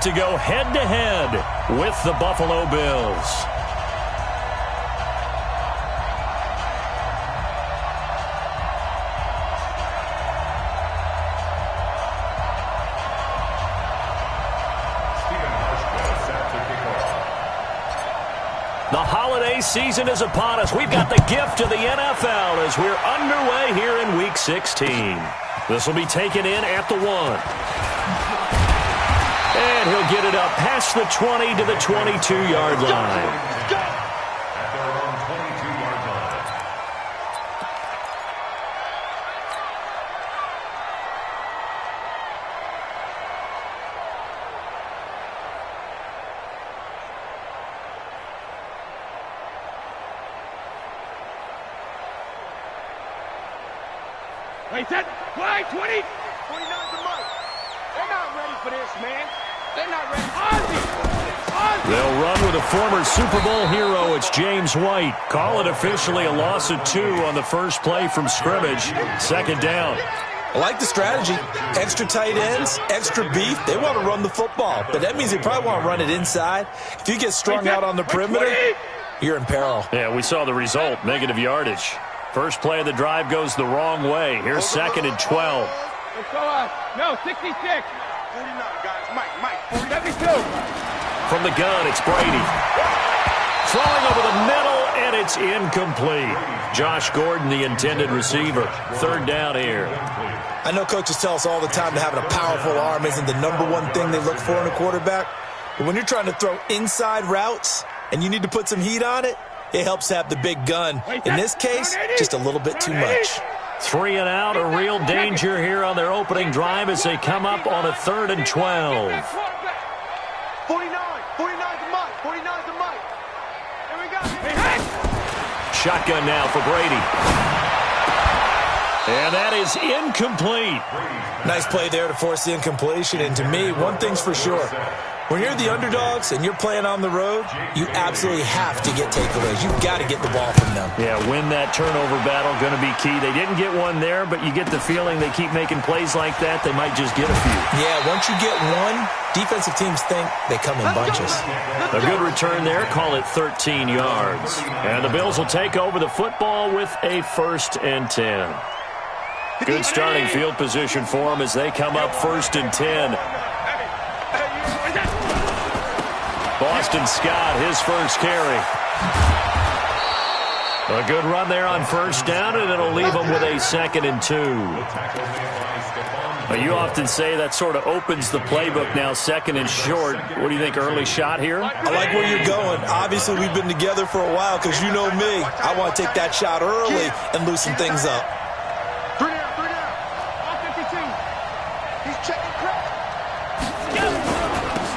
to go head-to-head with the Buffalo Bills. The holiday season is upon us. We've got the gift of the NFL as we're underway here in Week 16. This will be taken in at the 1. And he'll get it up past the 20 to the 22-yard line. Wait, that play, 20. 49 to Mike. They're not ready for this, man. They're not ready. Ozzy. They'll run with a former Super Bowl hero. It's James White. Call it officially a loss of 2 on the first play from scrimmage. Second down. I like the strategy. Extra tight ends, extra beef. They want to run the football, but that means they probably want to run it inside. If you get strung out on the perimeter, you're in peril. Yeah, we saw the result. Negative yardage. First play of the drive goes the wrong way. Here's second and 12. Let's go on. No, 66. 49, guys. Mike. 72. From the gun, it's Brady. Throwing over the middle, and it's incomplete. Josh Gordon, the intended receiver. Third down here. I know coaches tell us all the time that having a powerful arm isn't the number one thing they look for in a quarterback. But when you're trying to throw inside routes and you need to put some heat on it, it helps have the big gun. In this case, just a little bit too much. 3 and out, a real danger here on their opening drive as they come up on a 3rd and 12. 49 to Mike. 49 to Mike. Here we go. Shotgun now for Brady. And that is incomplete. Nice play there to force the incompletion. And to me, one thing's for sure. When you're the underdogs and you're playing on the road, you absolutely have to get takeaways. You've got to get the ball from them. Yeah, win that turnover battle, going to be key. They didn't get one there, but you get the feeling they keep making plays like that, they might just get a few. Yeah, once you get one, defensive teams think they come in bunches. A good return there, call it 13 yards. And the Bills will take over the football with a 1st and 10. Good starting field position for them as they come up 1st and 10. Boston Scott, his first carry. A good run there on 1st down, and it'll leave them with a 2nd and 2. You often say that sort of opens the playbook now, 2nd and short. What do you think, early shot here? I like where you're going. Obviously, we've been together for a while because you know me. I want to take that shot early and loosen things up. 3 down. All 52. He's checking crack.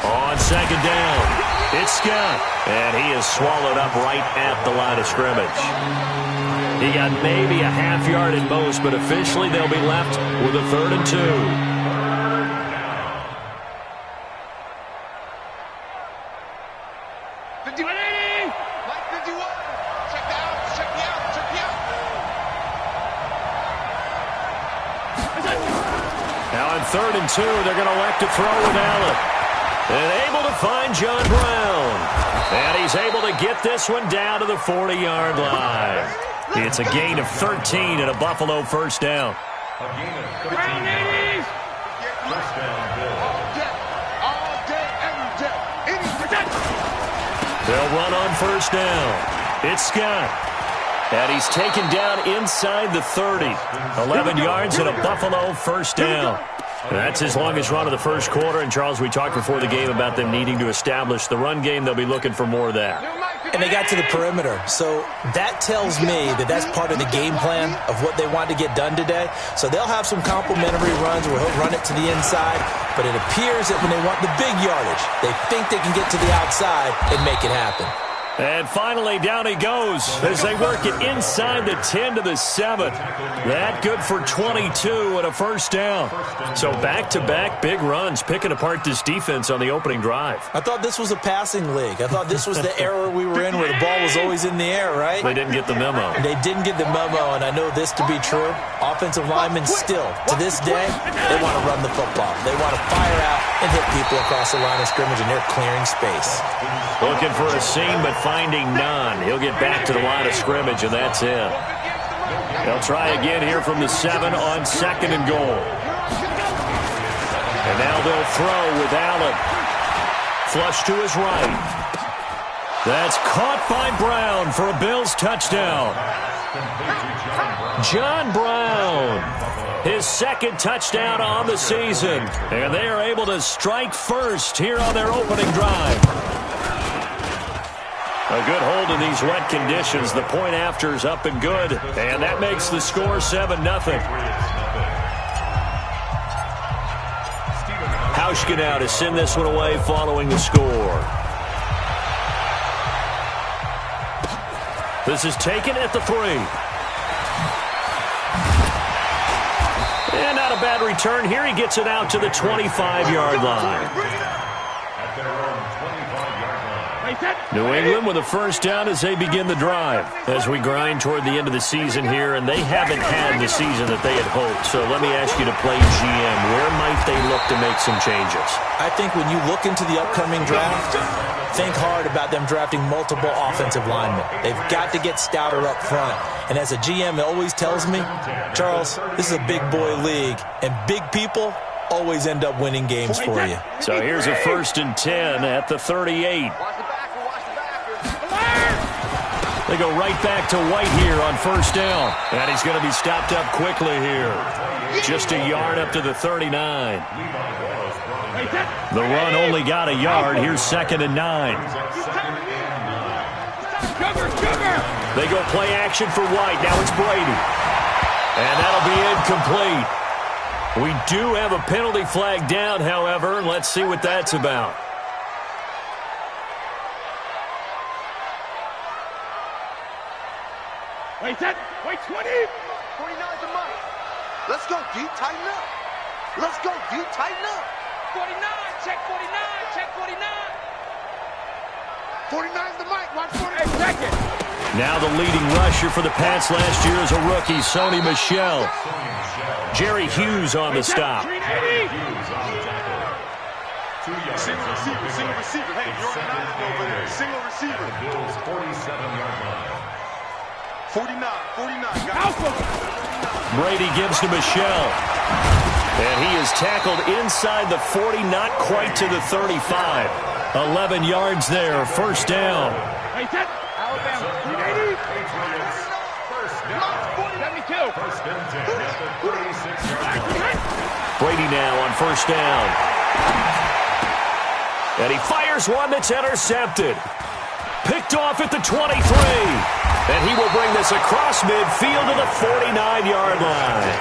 On 2nd down. It's Scott, and he is swallowed up right at the line of scrimmage. He got maybe a half yard at most, but officially they'll be left with a 3rd and 2. Now in 3rd and 2, they're going to elect to throw with Allen. And able to find John Brown. And he's able to get this one down to the 40-yard line. It's a gain of 13 and a Buffalo 1st down. Brown 80s. First down, all day, every day. They'll run on 1st down. It's Scott. And he's taken down inside the 30. 11 yards and a Buffalo 1st down. That's his longest run of the first quarter. And, Charles, we talked before the game about them needing to establish the run game. They'll be looking for more of that. And they got to the perimeter. So that tells me that that's part of the game plan of what they want to get done today. So they'll have some complementary runs where he'll run it to the inside. But it appears that when they want the big yardage, they think they can get to the outside and make it happen. And finally, down he goes as they work it inside the 10 to the 7. That good for 22 and a first down. So back-to-back big runs, picking apart this defense on the opening drive. I thought this was a passing league. I thought this was the era we were in where the ball was always in the air, right? They didn't get the memo. They didn't get the memo, and I know this to be true. Offensive linemen still, to this day, they want to run the football. They want to fire out and hit people across the line of scrimmage, and they're clearing space. Looking for a seam, but finding none. He'll get back to the line of scrimmage, and that's it. They'll try again here from the 7 on 2nd and goal. And now they'll throw with Allen. Flush to his right. That's caught by Brown for a Bills touchdown. John Brown, his 2nd touchdown on the season. And they are able to strike first here on their opening drive. A good hold in these wet conditions. The point after is up and good. And that makes the score 7-0. Hauschka now to send this one away following the score. This is taken at the 3. And not a bad return here. He gets it out to the 25-yard line. New England with a first down as they begin the drive. As we grind toward the end of the season here, and they haven't had the season that they had hoped. So let me ask you to play GM. Where might they look to make some changes? I think when you look into the upcoming draft, think hard about them drafting multiple offensive linemen. They've got to get stouter up front. And as a GM, it always tells me, Charles, this is a big boy league, and big people always end up winning games for you. So here's a 1st and 10 at the 38. They go right back to White here on 1st down. And he's going to be stopped up quickly here. Just a yard up to the 39. The run only got a yard. Here's 2nd and 9. They go play action for White. Now it's Brady. And that'll be incomplete. We do have a penalty flag down, however. Let's see what that's about. Wait, 20. 49's the money. Let's go, D. Tighten up. Let's go, D. Tighten up. 49. Check 49. Check 49. 49's the mic. Watch 49. Hey, check it. Now the leading rusher for the Pats last year is a rookie, Sony Michel. Jerry Hughes on the stop. Single receiver. Hey, you're not over there. Single receiver. The Bills' 47-yard line. 49. Brady gives to Michel. And he is tackled inside the 40, not quite to the 35. 11 yards there, 1st down. Alabama. 380. First and 10 at the 36-yard line. Brady now on 1st down. And he fires one that's intercepted. Picked off at the 23. And he will bring this across midfield to the 49-yard line.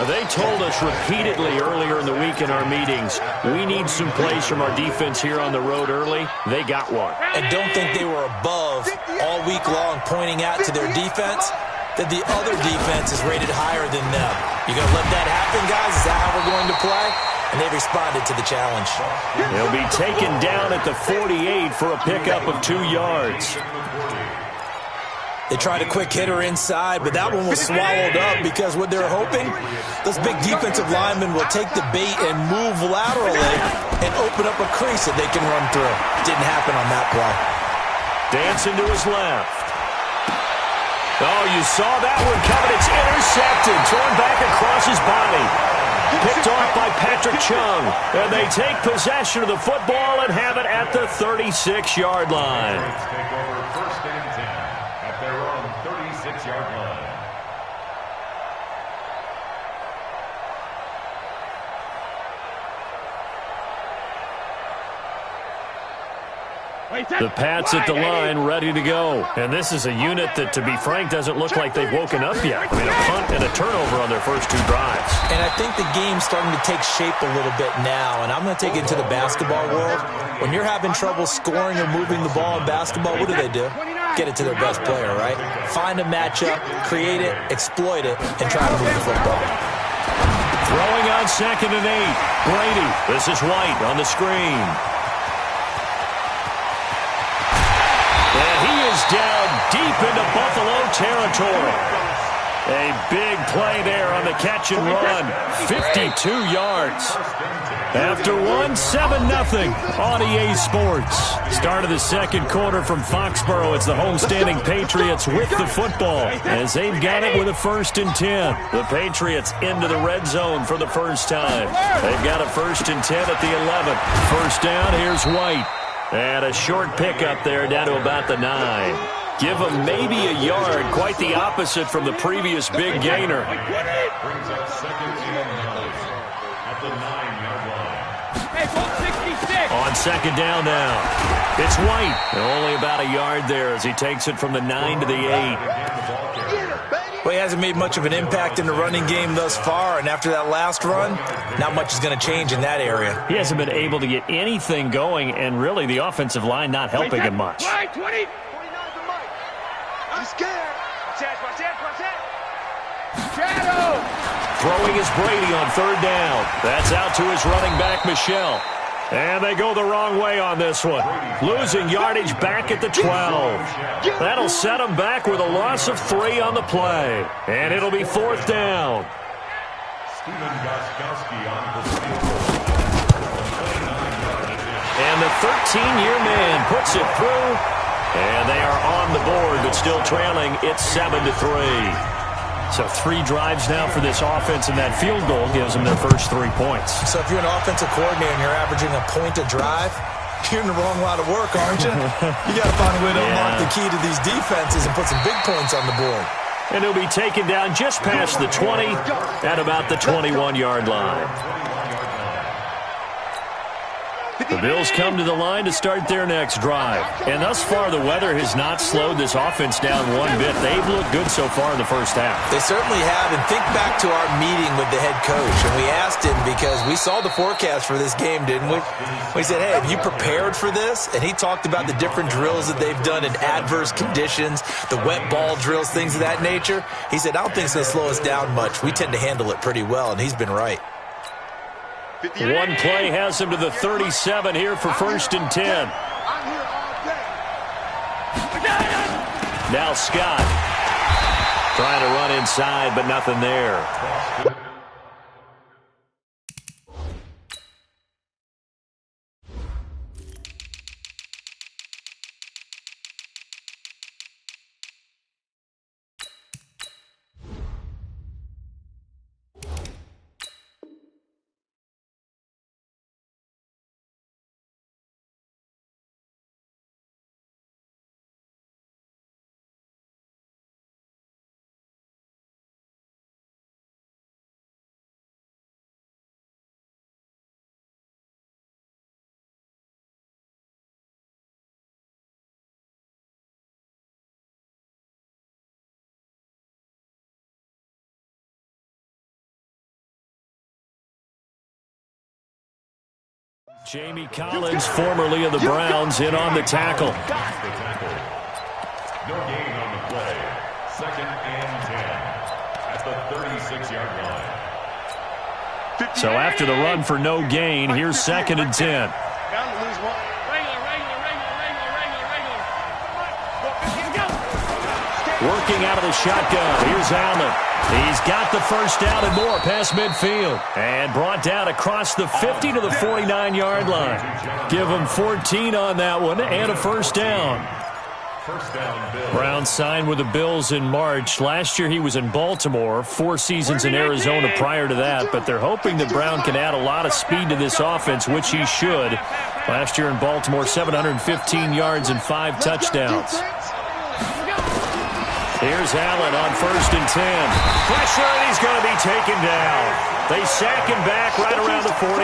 They told us repeatedly earlier in the week in our meetings, we need some plays from our defense here on the road early. They got one. And don't think they were above all week long pointing out to their defense that the other defense is rated higher than them. You going to let that happen, guys? Is that how we're going to play? And they responded to the challenge. They'll be taken down at the 48 for a pickup of 2 yards. They tried a quick hitter inside, but that one was swallowed up because what they're hoping, those big defensive linemen will take the bait and move laterally and open up a crease that they can run through. Didn't happen on that play. Dancing to his left. Oh, you saw that one coming. It's intercepted. Thrown back across his body. Picked off by Patrick Chung. And they take possession of the football and have it at the 36-yard line. Take over 1st and 10 at their own 36-yard line. The Pats at the line, ready to go. And this is a unit that, to be frank, doesn't look like they've woken up yet. I mean, a punt and a turnover on their first 2 drives. And I think the game's starting to take shape a little bit now. And I'm going to take it into the basketball world. When you're having trouble scoring or moving the ball in basketball, what do? Get it to their best player, right? Find a matchup, create it, exploit it, and try to move the football. Throwing on 2nd and 8. Brady. This is White on the screen. And he is down deep into Buffalo territory. A big play there on the catch and run. 52 yards. After 7-0 on EA Sports. Start of the second quarter from Foxborough. It's the homestanding Patriots with the football as they've got it with a 1st and 10. The Patriots into the red zone for the first time. They've got a 1st and 10 at the 11. First down, here's White. And a short pickup there down to about the 9. Give them maybe a yard, quite the opposite from the previous big gainer. Brings up 2nd and 9 at the 9-yard line. On 2nd down now, it's White. Only about a yard there as he takes it from the 9 to the 8. Well, he hasn't made much of an impact in the running game thus far, and after that last run, not much is going to change in that area. He hasn't been able to get anything going, and really the offensive line not helping him much. Right, 20. I'm scared. Shadow. Throwing is Brady on 3rd down. That's out to his running back, Michelle. And they go the wrong way on this one. Losing yardage back at the 12. That'll set them back with a loss of 3 on the play. And it'll be 4th down. And the 13-year man puts it through. And they are on the board, but still trailing. It's 7-3. So 3 drives now for this offense, and that field goal gives them their first 3 points. So if you're an offensive coordinator and you're averaging a point a drive, you're in the wrong line of work, aren't you? You got to find a way to unlock the key to these defenses and put some big points on the board. And he'll be taken down just past the 20 at about the 21-yard line. The Bills come to the line to start their next drive. And thus far, the weather has not slowed this offense down one bit. They've looked good so far in the first half. They certainly have. And think back to our meeting with the head coach. And we asked him, because we saw the forecast for this game, didn't we? We said, hey, have you prepared for this? And he talked about the different drills that they've done in adverse conditions, the wet ball drills, things of that nature. He said, I don't think it's going to slow us down much. We tend to handle it pretty well, and he's been right. One play has him to the 37 here for 1st and 10. Now Scott trying to run inside, but nothing there. Jamie Collins, formerly of the Browns, in on the tackle. No gain on the play. 2nd and 10 at the 36-yard line. So after the run for no gain, here's 2nd and 10. Working out of the shotgun. Here's Allen. He's got the first down and more past midfield. And brought down across the 50 to the 49-yard line. Give him 14 on that one and a first down. Brown signed with the Bills in March. Last year he was in Baltimore, 4 seasons in Arizona prior to that. But they're hoping that Brown can add a lot of speed to this offense, which he should. Last year in Baltimore, 715 yards and 5 touchdowns. Here's Allen on 1st and 10. Pressure, and he's going to be taken down. They sack him back right around the 44.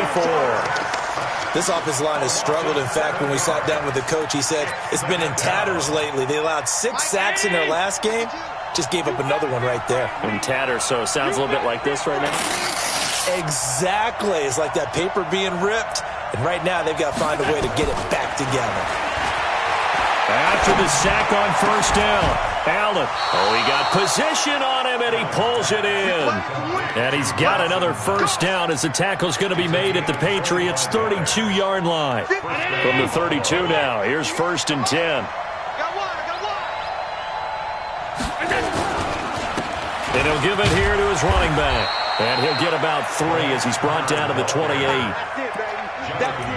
This offensive line has struggled. In fact, when we sat down with the coach, he said it's been in tatters lately. They allowed 6 sacks in their last game. Just gave up another one right there. In tatters, so it sounds a little bit like this right now? Exactly. It's like that paper being ripped. And right now, they've got to find a way to get it back together. After the sack on 1st down, Allen. Oh, he got position on him, and he pulls it in. And he's got another 1st down as the tackle's going to be made at the Patriots' 32-yard line. From the 32 now, here's 1st and 10. And he'll give it here to his running back. And he'll get about 3 as he's brought down to the 28.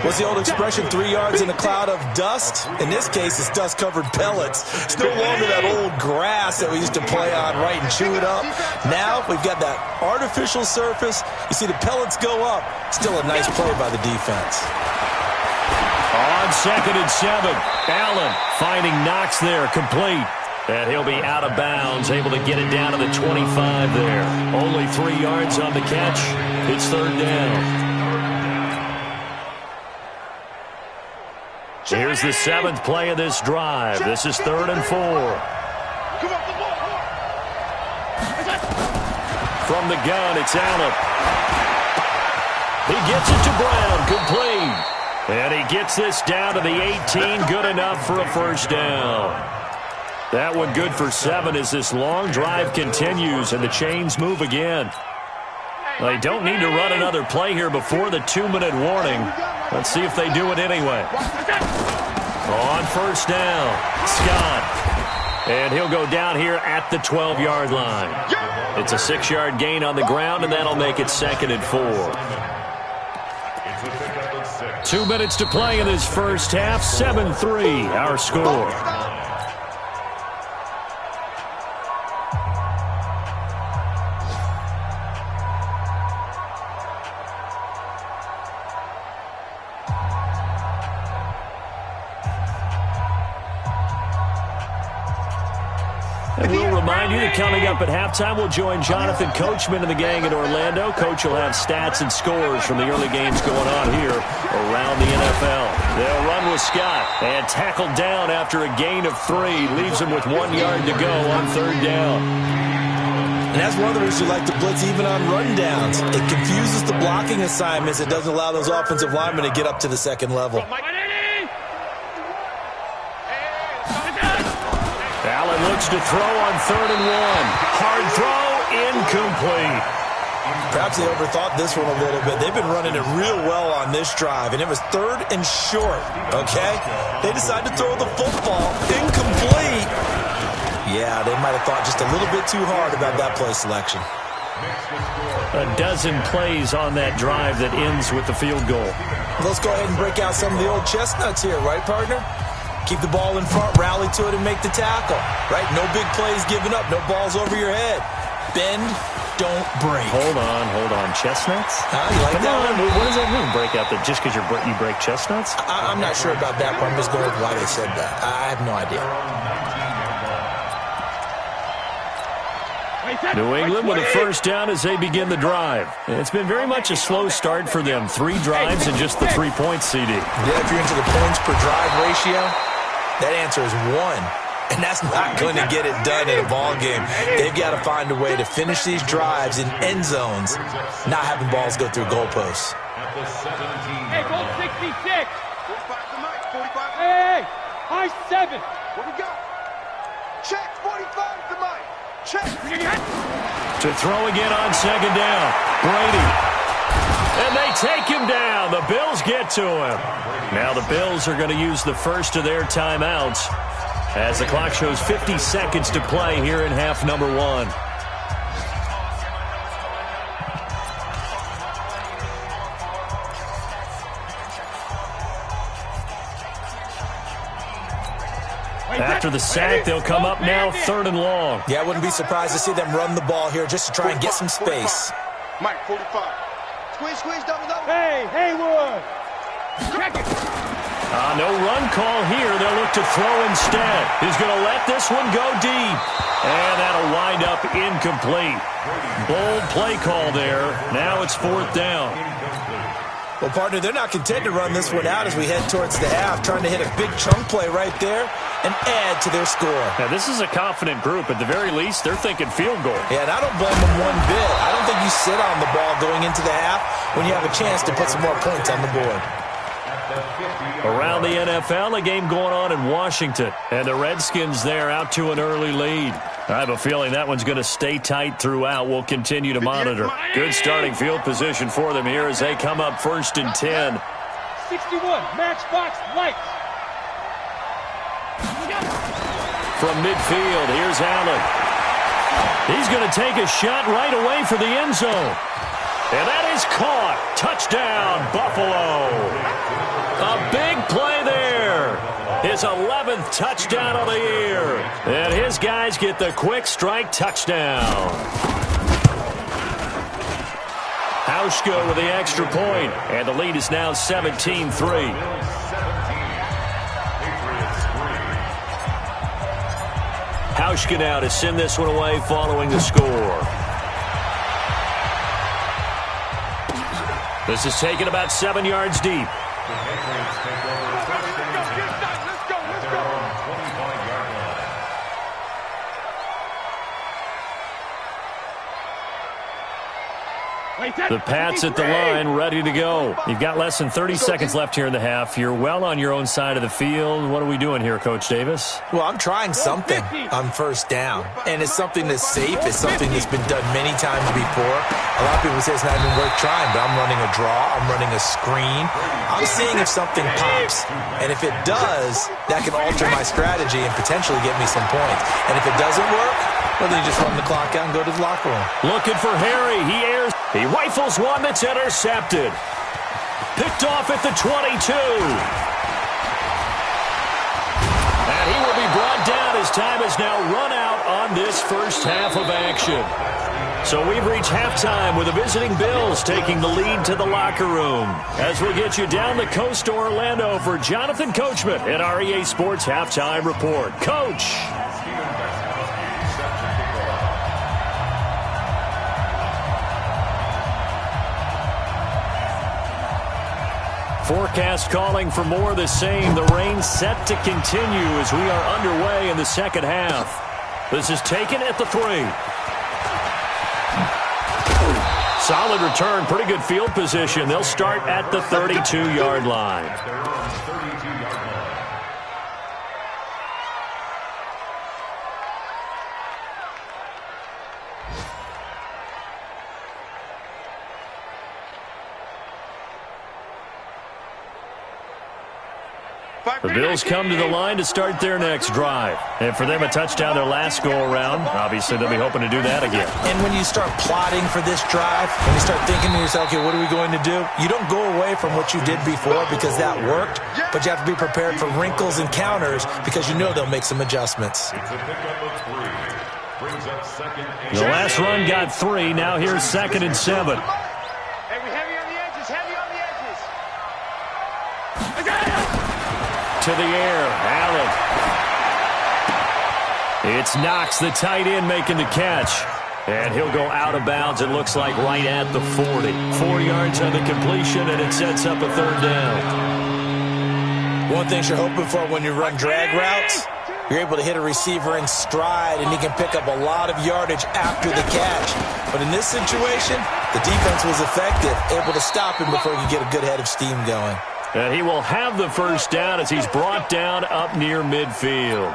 What's the old expression, 3 yards in a cloud of dust? In this case, it's dust-covered pellets. It's no longer that old grass that we used to play on, right, and chew it up. Now we've got that artificial surface. You see the pellets go up. Still a nice play by the defense. On 2nd and 7, Allen finding Knox there, complete. And he'll be out of bounds, able to get it down to the 25 there. Only 3 yards on the catch. It's 3rd down. Here's the 7th play of this drive. This is 3rd and 4. From the gun, it's Allen. He gets it to Brown, complete. And he gets this down to the 18, good enough for a 1st down. That one good for 7 as this long drive continues and the chains move again. They don't need to run another play here before the 2-minute warning. Let's see if they do it anyway. On 1st down, Scott. And he'll go down here at the 12-yard line. It's a 6-yard gain on the ground, and that'll make it 2nd and 4. 2 minutes to play in this first half. 7-3, our score. And we'll remind you that coming up at halftime, we'll join Jonathan Coachman and the gang in Orlando. Coach will have stats and scores from the early games going on here around the NFL. They'll run with Scott and tackled down after a gain of 3. Leaves him with 1 yard to go on 3rd down. And that's one of the reasons you like to blitz even on rundowns. It confuses the blocking assignments. It doesn't allow those offensive linemen to get up to the 2nd level. Allen looks to throw on 3rd and 1. Hard throw, incomplete. Perhaps they overthought this one a little bit. They've been running it real well on this drive, and it was 3rd and short, okay? They decided to throw the football, incomplete. Yeah, they might have thought just a little bit too hard about that play selection. A dozen plays on that drive that ends with the field goal. Let's go ahead and break out some of the old chestnuts here, right, partner? Keep the ball in front, rally to it, and make the tackle, right? No big plays given up, no balls over your head. Bend, don't break. Hold on. Chestnuts? You like that one? What does that mean, break out? That just because you break chestnuts? I'm not sure about that part. I'm just going with why they said that. I have no idea. New England with a 1st down as they begin the drive. It's been very much a slow start for them. 3 drives and just the 3 points, CD. Yeah, if you're into the points per drive ratio, that answer is 1. And that's not going to get it done in a ball game. They've got to find a way to finish these drives in end zones, not having balls go through goalposts. Hey, goal 66. 45 to Mike. 45. Hey, high 7. What we got? Check 45 to Mike. Check. To throw again on 2nd down. Brady. And they take him down. The Bills get to him. Now the Bills are going to use the first of their timeouts as the clock shows 50 seconds to play here in half number 1. After the sack, they'll come up now 3rd and long. Yeah, I wouldn't be surprised to see them run the ball here just to try and get some space. Mike, 45. Squeeze, double. Hey, Haywood. Check it. No run call here. They'll look to throw instead. He's going to let this one go deep. And that'll wind up incomplete. Bold play call there. Now it's 4th down. Well, partner, they're not content to run this one out as we head towards the half, trying to hit a big chunk play right there and add to their score. Now, this is a confident group. At the very least, they're thinking field goal. Yeah, and I don't blame them one bit. I don't think you sit on the ball going into the half when you have a chance to put some more points on the board. Around the NFL, a game going on in Washington. And the Redskins there out to an early lead. I have a feeling that one's going to stay tight throughout. We'll continue to monitor. Good starting field position for them here as they come up 1st and 10. 61, matchbox lights. From midfield, here's Allen. He's going to take a shot right away for the end zone. And that is caught. Touchdown, Buffalo. A big play there. His 11th touchdown of the year. And his guys get the quick strike touchdown. Hauschka with the extra point. And the lead is now 17-3. Hauschka now to send this one away following the score. This is taken about 7 yards deep. The Pats at the line, ready to go. You've got less than 30 seconds left here in the half. You're well on your own side of the field. What are we doing here, Coach Davis? Well, I'm trying something on 1st down, and it's something that's safe. It's something that's been done many times before. A lot of people say it's not even worth trying, but I'm running a draw. I'm running a screen. I'm seeing if something pops, and if it does, that can alter my strategy and potentially get me some points. And if it doesn't work, well, then you just run the clock out and go to the locker room. Looking for Harry. He airs. He rifles one that's intercepted. Picked off at the 22. And he will be brought down as time has now run out on this first half of action. So we've reached halftime with the visiting Bills taking the lead to the locker room. As we'll get you down the coast to Orlando for Jonathan Coachman at our EA Sports Halftime Report. Coach. Forecast calling for more of the same. The rain set to continue as we are underway in the second half. This is taken at the 3. Solid return, pretty good field position. They'll start at the 32-yard line. The Bills come to the line to start their next drive. And for them, a touchdown their last go-around. Obviously, they'll be hoping to do that again. And when you start plotting for this drive, when you start thinking to yourself, okay, what are we going to do? You don't go away from what you did before because that worked, but you have to be prepared for wrinkles and counters because you know they'll make some adjustments. The last run got 3. Now here's 2nd and 7. To the air, Allen. It's Knox, the tight end, making the catch. And he'll go out of bounds, it looks like, right at the 40. 4 yards on the completion, and it sets up a 3rd down. One thing you're hoping for when you run drag routes, you're able to hit a receiver in stride, and he can pick up a lot of yardage after the catch. But in this situation, the defense was effective, able to stop him before he could get a good head of steam going. And he will have the first down as he's brought down up near midfield.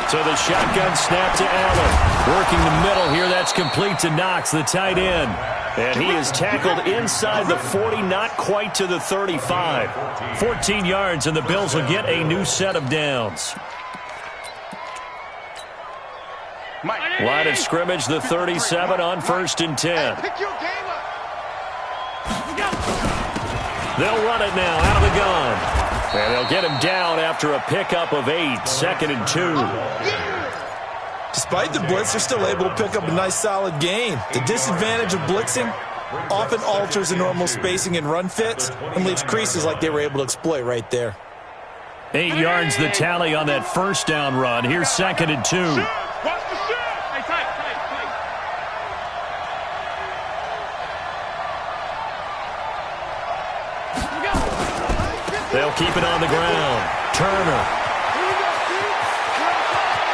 So the shotgun snap to Allen. Working the middle here, that's complete to Knox, the tight end. And he is tackled inside the 40, not quite to the 35. 14 yards, and the Bills will get a new set of downs. Line of scrimmage, the 37 on 1st and 10. Pick your game up. They'll run it now out of the gun. And they'll get him down after a pickup of 8, 2nd and 2. Despite the blitz, they're still able to pick up a nice solid gain. The disadvantage of blitzing often alters the normal spacing and run fits and leaves creases like they were able to exploit right there. 8 yards the tally on that first down run. Here's 2nd and 2. They'll keep it on the ground. Turner.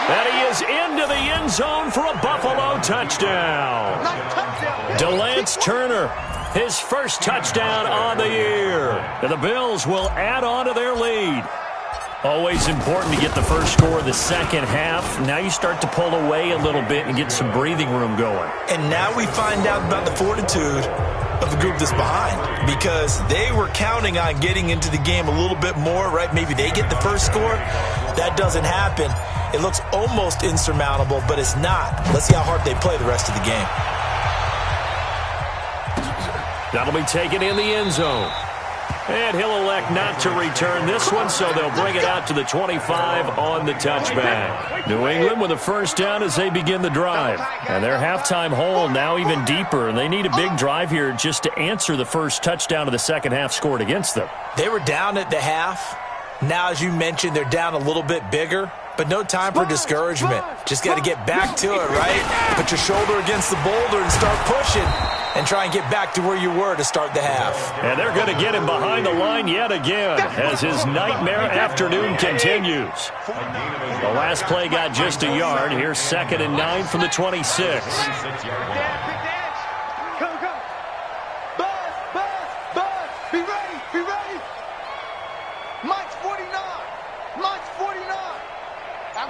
And he is into the end zone for a Buffalo touchdown. Delance Turner, his first touchdown on the year. And the Bills will add on to their lead. Always important to get the first score of the second half. Now you start to pull away a little bit and get some breathing room going. And now we find out about the fortitude of the group that's behind, because they were counting on getting into the game a little bit more, right? Maybe they get the first score. That doesn't happen. It looks almost insurmountable, but it's not. Let's see how hard they play the rest of the game. That'll be taken in the end zone. And he'll elect not to return this one, so they'll bring it out to the 25 on the touchback. New England with a first down as they begin the drive. And their halftime hole now even deeper, and they need a big drive here just to answer the first touchdown of the second half scored against them. They were down at the half. Now, as you mentioned, they're down a little bit bigger, but no time for discouragement. Just got to get back to it, right? Put your shoulder against the boulder and start pushing and try and get back to where you were to start the half. And they're going to get him behind the line yet again as his nightmare afternoon continues. The last play got just a yard. Here's 2nd and 9 from the 26.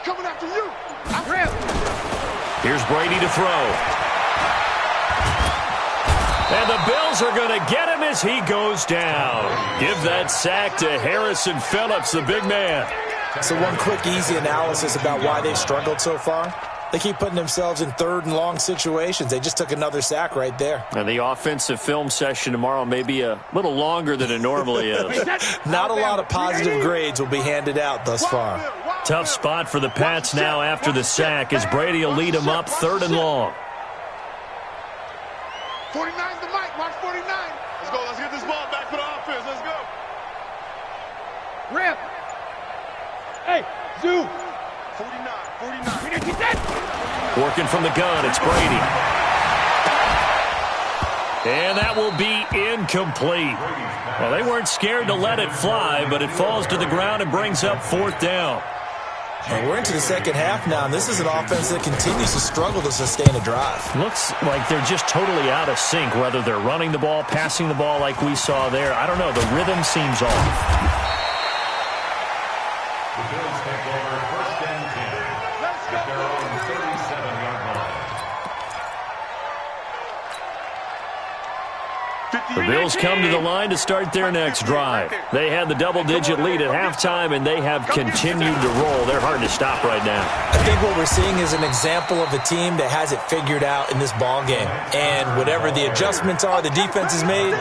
Coming after you. Here's Brady to throw. And the Bills are going to get him as he goes down. Give that sack to Harrison Phillips, the big man. So one quick, easy analysis about why they've struggled so far. They keep putting themselves in 3rd and long situations. They just took another sack right there. And the offensive film session tomorrow may be a little longer than it normally is. Not a lot of positive grades will be handed out thus far. Tough spot for the Pats now after the sack as Brady will lead them up 3rd and long. 49's the mic. Mark 49. Let's go. Let's get this ball back for the offense. Let's go. Rip. Hey, Zoo. 49. Working from the gun, it's Brady. And that will be incomplete. Well, they weren't scared to let it fly, but it falls to the ground and brings up 4th down. And we're into the second half now, and this is an offense that continues to struggle to sustain a drive. Looks like they're just totally out of sync, whether they're running the ball, passing the ball like we saw there. I don't know. The rhythm seems off. The Bills take over 1st and 10 at their own 37-yard line. The Bills come to the line to start their next drive. They had the double-digit lead at halftime, and they have continued to roll. They're hard to stop right now. I think what we're seeing is an example of a team that has it figured out in this ball game. And whatever the adjustments are the defense has made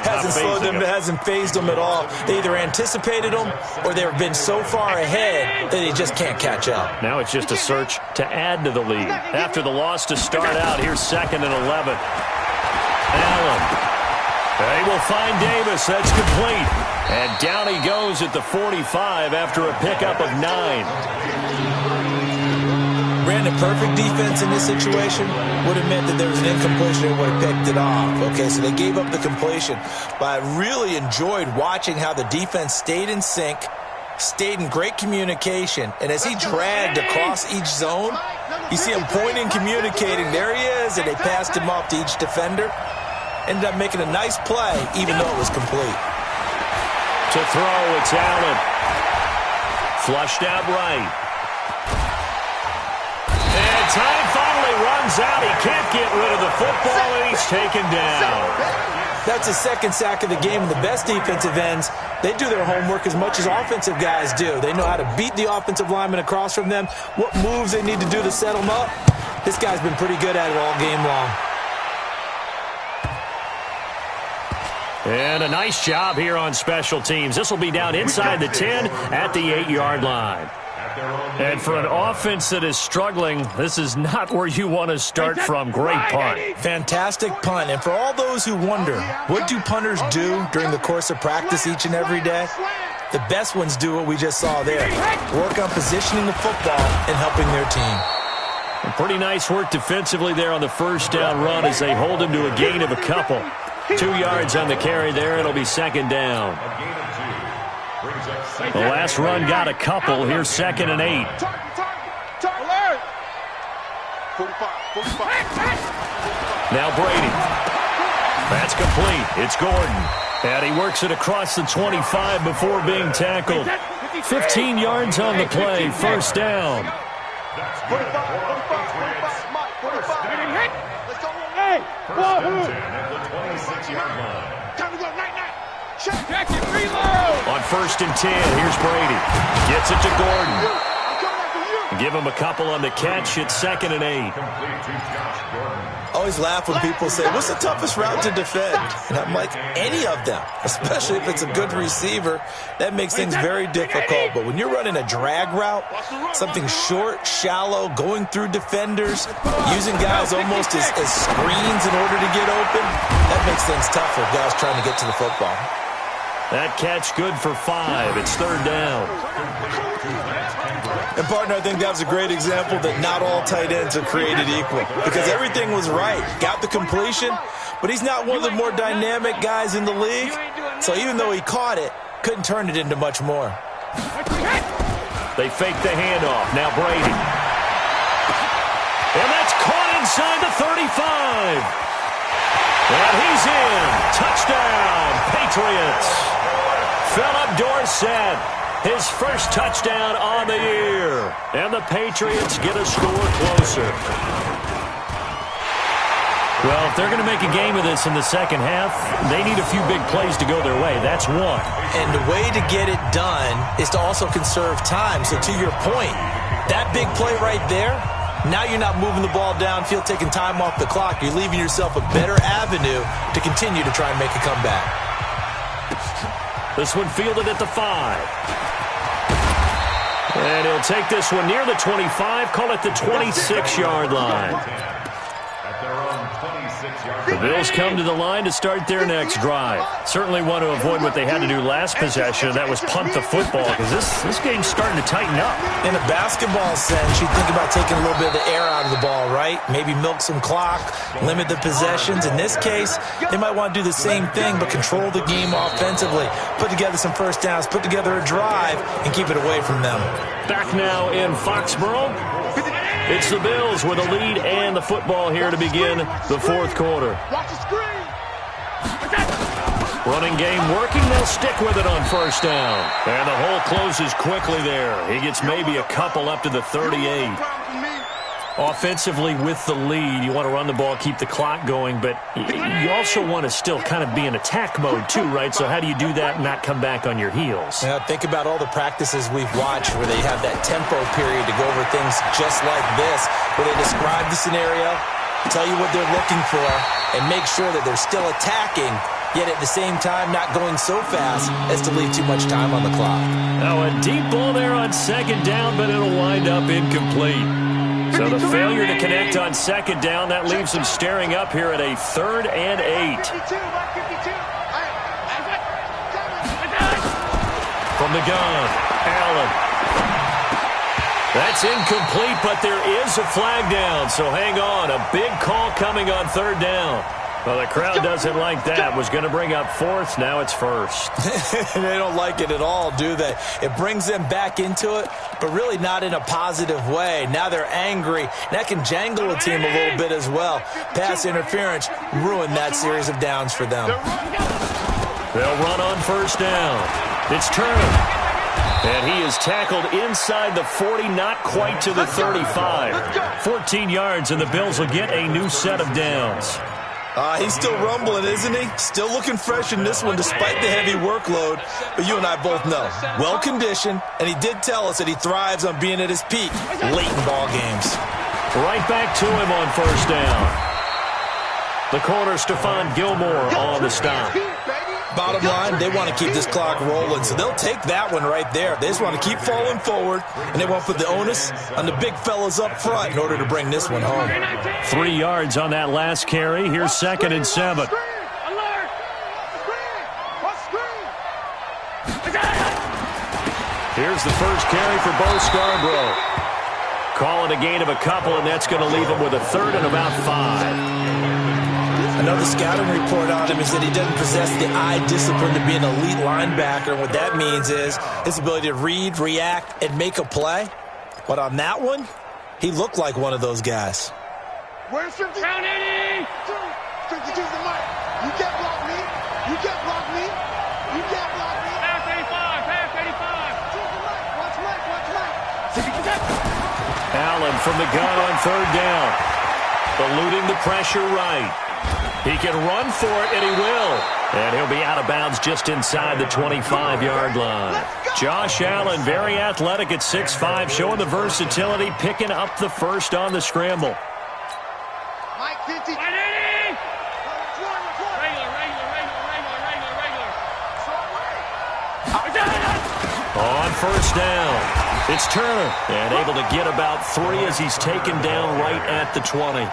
hasn't slowed them, hasn't phased them at all. They either anticipated them or they've been so far ahead that they just can't catch up. Now it's just a search to add to the lead. After the loss to start out, here's 2nd and 11. Allen. They will find Davis. That's complete. And down he goes at the 45 after a pickup of 9. Brandon, perfect defense in this situation would have meant that there was an incompletion and would have picked it off. Okay, so they gave up the completion. But I really enjoyed watching how the defense stayed in sync, stayed in great communication. And as he dragged across each zone, you see him pointing, communicating. There he is, and they passed him off to each defender. Ended up making a nice play, even though it was complete. To throw, it's Allen. Flushed out right. And time finally runs out. He can't get rid of the football, and he's taken down. That's his second sack of the game, and the best defensive ends, they do their homework as much as offensive guys do. They know how to beat the offensive lineman across from them, what moves they need to do to set them up. This guy's been pretty good at it all game long. And a nice job here on special teams. This will be down inside the 10 at the 8-yard line. And for an offense that is struggling, this is not where you want to start from. Great punt. Fantastic punt. And for all those who wonder, what do punters do during the course of practice each and every day? The best ones do what we just saw there. Work on positioning the football and helping their team. Pretty nice work defensively there on the first down run as they hold him to a gain of a couple. 2 yards on the carry there. It'll be second down. The last run got a couple. Here's 2nd and 8. Now Brady. That's complete. It's Gordon. And he works it across the 25 before being tackled. 15 yards on the play. First down. On 1st and 10, here's Brady. Gets it to Gordon. Give him a couple on the catch. It's 2nd and 8. Always laugh when people say, what's the toughest route to defend? And I'm like, any of them, especially if it's a good receiver. That makes things very difficult. But when you're running a drag route, something short, shallow, going through defenders, using guys almost as screens in order to get open, that makes things tough for guys trying to get to the football. That catch good for 5. It's 3rd down. And, partner, I think that was a great example that not all tight ends are created equal because everything was right. Got the completion, but he's not one of the more dynamic guys in the league. So even though he caught it, couldn't turn it into much more. They fake the handoff. Now Brady. And that's caught inside the 35. And he's in. Touchdown, Patriots. Philip Dorsett, his first touchdown on the year. And the Patriots get a score closer. Well, if they're going to make a game of this in the second half, they need a few big plays to go their way. That's one. And the way to get it done is to also conserve time. So to your point, that big play right there, now you're not moving the ball downfield, taking time off the clock. You're leaving yourself a better avenue to continue to try and make a comeback. This one fielded at the 5. And he'll take this one near the 25, call it the 26-yard line. The Bills come to the line to start their next drive. Certainly want to avoid what they had to do last possession, that was punt the football, because this game's starting to tighten up. In a basketball sense, you think about taking a little bit of the air out of the ball, right? Maybe milk some clock, limit the possessions. In this case, they might want to do the same thing, but control the game offensively. Put together some first downs, put together a drive, and keep it away from them. Back now in Foxborough. It's the Bills with a lead and the football here to begin the fourth quarter. Running game working. They'll stick with it on first down. And the hole closes quickly there. He gets maybe a couple up to the 38. Offensively with the lead, you want to run the ball, keep the clock going, but you also want to still kind of be in attack mode too, right? So how do you do that and not come back on your heels? Yeah, think about all the practices we've watched where they have that tempo period to go over things just like this, where they describe the scenario, tell you what they're looking for, and make sure that they're still attacking, yet at the same time not going so fast as to leave too much time on the clock. Now a deep ball there on second down, but it'll wind up incomplete. So the failure to connect on second down, that leaves them staring up here at a 3rd and 8. From the gun, Allen. That's incomplete, but there is a flag down, so hang on. A big call coming on 3rd down. Well, the crowd doesn't like that. Was going to bring up 4th. Now it's 1st. They don't like it at all, do they? It brings them back into it, but really not in a positive way. Now they're angry. That can jangle a team a little bit as well. Pass interference ruined that series of downs for them. They'll run on first down. It's Turner. And he is tackled inside the 40, not quite to the 35. 14 yards, and the Bills will get a new set of downs. He's still rumbling, isn't he? Still looking fresh in this one despite the heavy workload. But you and I both know, well-conditioned, and he did tell us that he thrives on being at his peak late in ball games. Right back to him on first down. The corner, Stephon Gilmore on the stop. Bottom line, they want to keep this clock rolling, so they'll take that one right there. They just want to keep falling forward, and they want to put the onus on the big fellas up front in order to bring this one home. 3 yards on that last carry. Here's 2nd and 7. Here's the first carry for Bo Scarborough. Call it a gain of a couple, and that's going to leave him with a 3rd and about 5. Another scouting report on him is that he doesn't possess the eye discipline to be an elite linebacker. And what that means is his ability to read, react, and make a play. But on that one, he looked like one of those guys. Where's 50? Round 80! 52's the mic. You can't block me. You can't block me. You can't block me. Pass 85. Pass 85. Watch Mike. Watch Mike. Allen from the gun on 3rd down. Eluding the pressure right. He can run for it, and he will. And he'll be out of bounds just inside the 25-yard line. Josh Allen, very athletic at 6'5", showing the versatility, picking up the first on the scramble. Mike 50. On first down, it's Turner, and able to get about 3 as he's taken down right at the 20.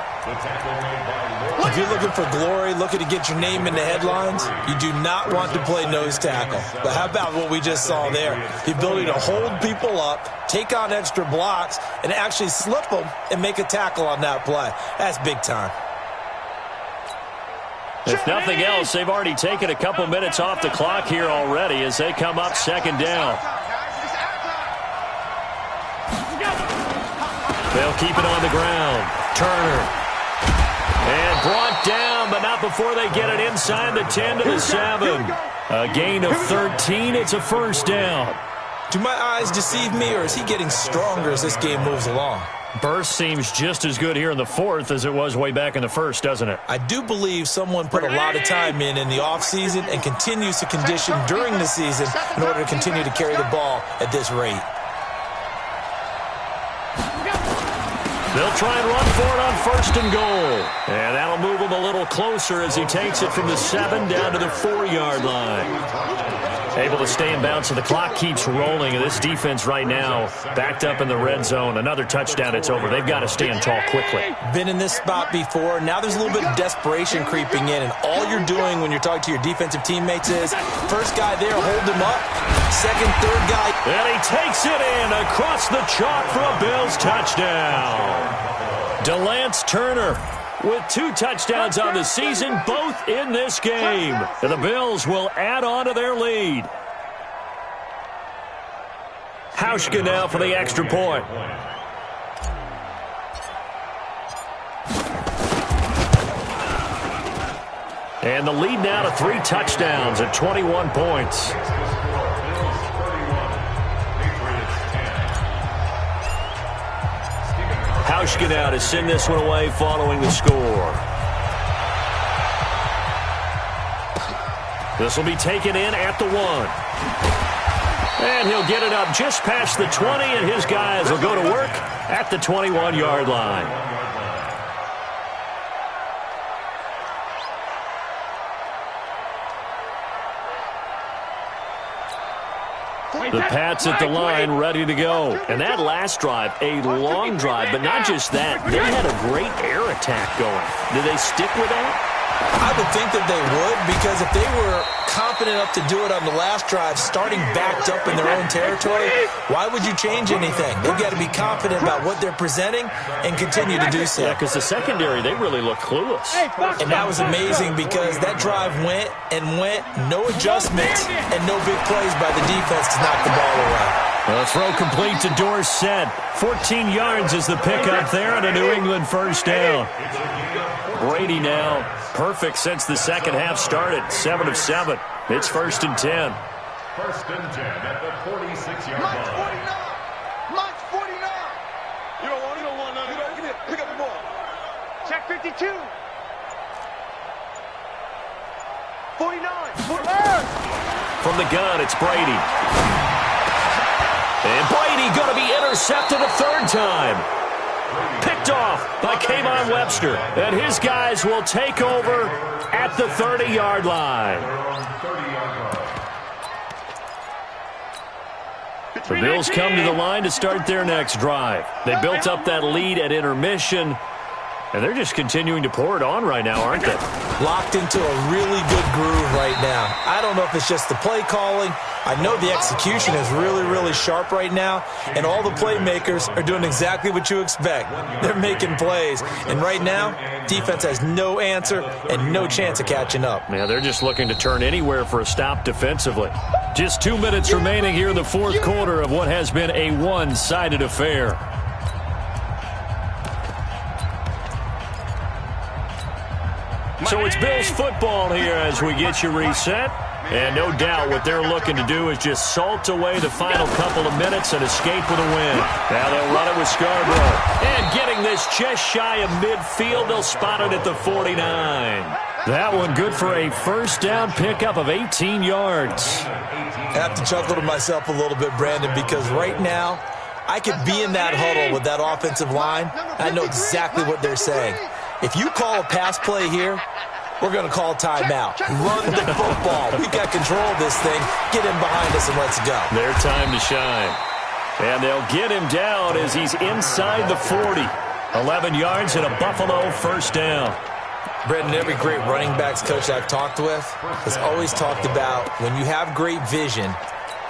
If you're looking for glory, looking to get your name in the headlines, you do not want to play nose tackle. But how about what we just saw there? The ability to hold people up, take on extra blocks, and actually slip them and make a tackle on that play. That's big time. If nothing else, they've already taken a couple minutes off the clock here already as they come up 2nd down. They'll keep it on the ground. Turner. And brought down, but not before they get it inside the 10 to the 7. A gain of 13. It's a first down. Do my eyes deceive me, or is he getting stronger as this game moves along? Burst seems just as good here in the 4th as it was way back in the 1st, doesn't it? I do believe someone put a lot of time in the offseason and continues to condition during the season in order to continue to carry the ball at this rate. They'll try and run for it on 1st and goal. And that'll move him a little closer as he takes it from the 7 down to the 4-yard line. Able to stay in bounds, so the clock keeps rolling. And this defense right now backed up in the red zone. Another touchdown, it's over. They've got to stand tall quickly. Been in this spot before. Now there's a little bit of desperation creeping in. And all you're doing when you're talking to your defensive teammates is, first guy there, hold him up. Second, third guy. And he takes it in across the chalk for a Bills touchdown. DeLance Turner with 2 touchdowns on the season, both in this game. And the Bills will add on to their lead. Hauschka now for the extra point. And the lead now to 3 touchdowns at 21 points. Hauschka now to send this one away following the score. This will be taken in at the 1. And he'll get it up just past the 20, and his guys will go to work at the 21-yard line. The Pats at the line, ready to go. And that last drive, a long drive, but not just that. They had a great air attack going. Did they stick with that? I would think that they would, because if they were confident enough to do it on the last drive, starting backed up in their own territory, why would you change anything? They've got to be confident about what they're presenting and continue to do so. Yeah, because the secondary, they really look clueless. And that was amazing because that drive went and went, no adjustments, and no big plays by the defense to knock the ball away. The throw complete to Dorsett. 14 yards is the pickup there, and a New England first down. Brady now perfect since the second half started. 7 of 7. It's 1st and 10. 1st and 10 at the 46-yard line. Mike's 49. You don't want none. Pick up the ball. Check 52. 49. From the gun, it's Brady. And Brady going to be intercepted a third time. Picked off by Kayvon Webster. And his guys will take over at the 30-yard line. The Bills come to the line to start their next drive. They built up that lead at intermission, and they're just continuing to pour it on right now, aren't they? Locked into a really good groove right now. I don't know if it's just the play calling. I know the execution is really, really sharp right now, and all the playmakers are doing exactly what you expect. They're making plays, and right now, defense has no answer and no chance of catching up. Yeah, they're just looking to turn anywhere for a stop defensively. Just 2 minutes remaining here in the fourth quarter of what has been a one-sided affair. So it's Bills football here as we get you reset. And no doubt what they're looking to do is just salt away the final couple of minutes and escape with a win. Now they'll run it with Scarborough. And getting this just shy of midfield, they'll spot it at the 49. That one good for a first down pickup of 18 yards. I have to chuckle to myself a little bit, Brandon, because right now I could be in that huddle with that offensive line. I know exactly what they're saying. If you call a pass play here, we're going to call timeout. Run the football. We've got control of this thing. Get him behind us and let's go. Their time to shine. And they'll get him down as he's inside the 40. 11 yards and a Buffalo first down. Brendan, every great running backs coach I've talked with has always talked about when you have great vision,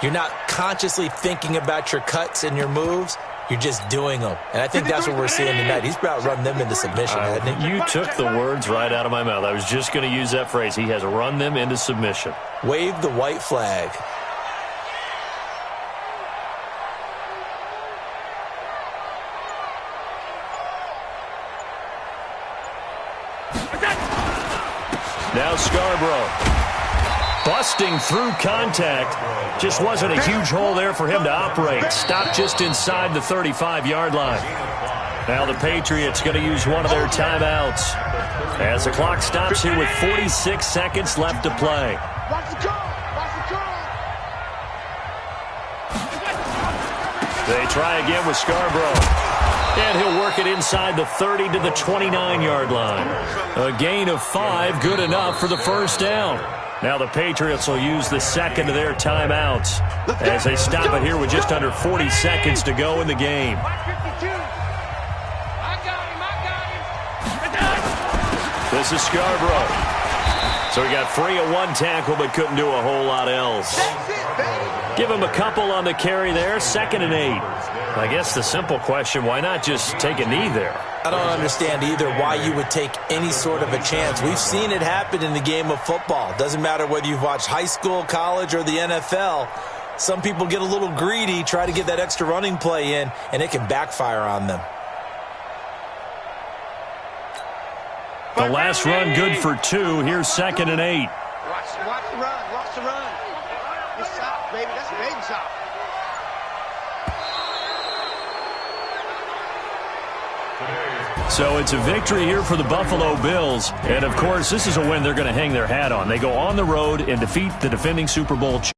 you're not consciously thinking about your cuts and your moves. You're just doing them. And I think that's what we're seeing tonight. He's about to run them into submission, hasn't he? You took the words right out of my mouth. I was just going to use that phrase. He has run them into submission. Wave the white flag. Now Scarborough. Busting through contact. Just wasn't a huge hole there for him to operate. Stopped just inside the 35-yard line. Now the Patriots going to use one of their timeouts as the clock stops here with 46 seconds left to play. They try again with Scarborough. And he'll work it inside the 30 to the 29-yard line. A gain of 5, good enough for the first down. Now the Patriots will use the second of their timeouts as they stop it here with just under 40 seconds to go in the game. This is Scarborough. So he got free of one tackle but couldn't do a whole lot else. Give him a couple on the carry there, 2nd and 8. I guess the simple question, why not just take a knee there? I don't understand either why you would take any sort of a chance. We've seen it happen in the game of football. Doesn't matter whether you've watched high school, college, or the NFL. Some people get a little greedy, try to get that extra running play in, and it can backfire on them. The last run good for 2. Here's 2nd and 8. Watch the run. Watch the run. It's soft, baby. That's baby soft. So it's a victory here for the Buffalo Bills. And, of course, this is a win they're going to hang their hat on. They go on the road and defeat the defending Super Bowl champions.